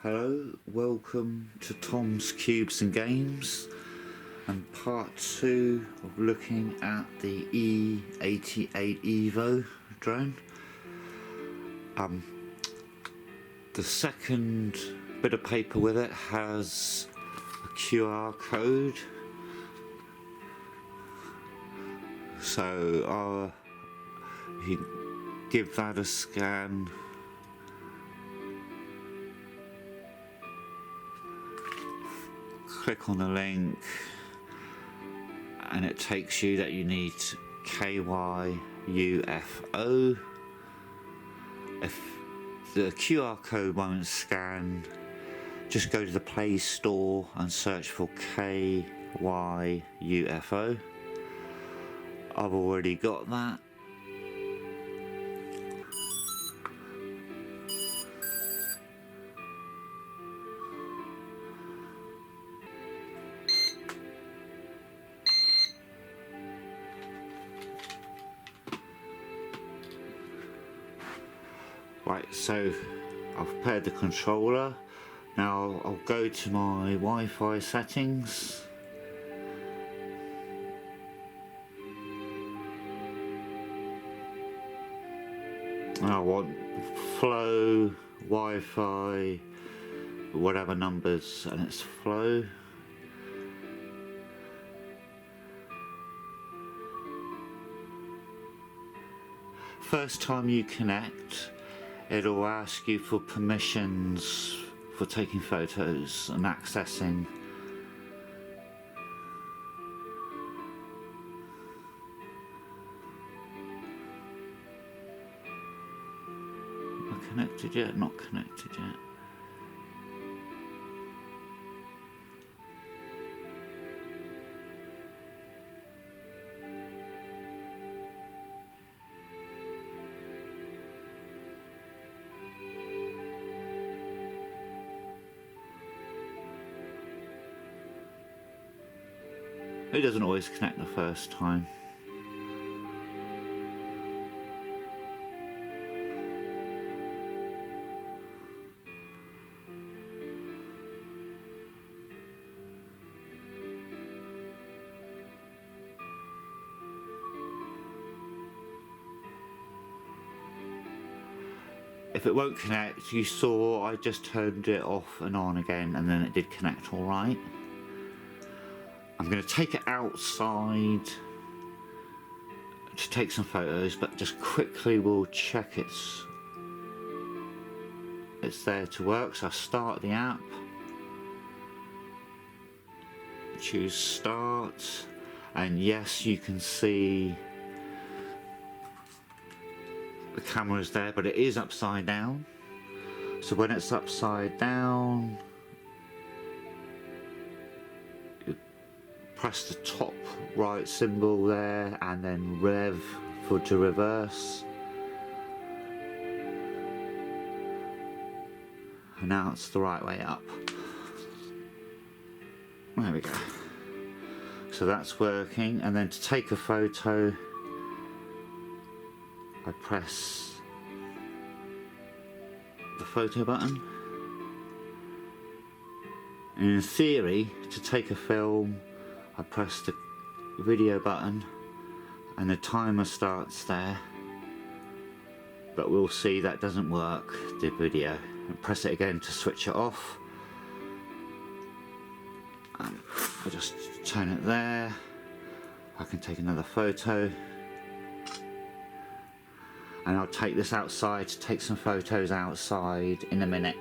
Hello, welcome to Tom's Cubes and Games and part 2 of looking at the E88 Evo drone. The second bit of paper with it has a QR code, so you give that a scan. Click on the link and it takes you that you need KY UFO. If the QR code won't scan, just go to the Play Store and search for KY UFO. I've already got that. Right, so I've paired the controller. Now I'll go to my Wi-Fi settings. And I want flow, Wi-Fi, whatever numbers, and it's flow. First time you connect, it'll ask you for permissions for taking photos and accessing. Am I connected yet? Not connected yet. It doesn't always connect the first time. If it won't connect, you saw I just turned it off and on again and then it did connect alright. I'm going to take it outside to take some photos, but just quickly we'll check it's there to work. So I'll start the app, choose start, and yes, you can see the camera's there, but it is upside down. So when it's upside down, press the top right symbol there and then rev to reverse. And now it's the right way up. There we go. So that's working, and then to take a photo I press the photo button. And in theory, to take a film, I press the video button and the timer starts there, but we'll see that doesn't work, the video. And press it again to switch it off. I'll just turn it there. I can take another photo, and I'll take this outside to take some photos outside in a minute.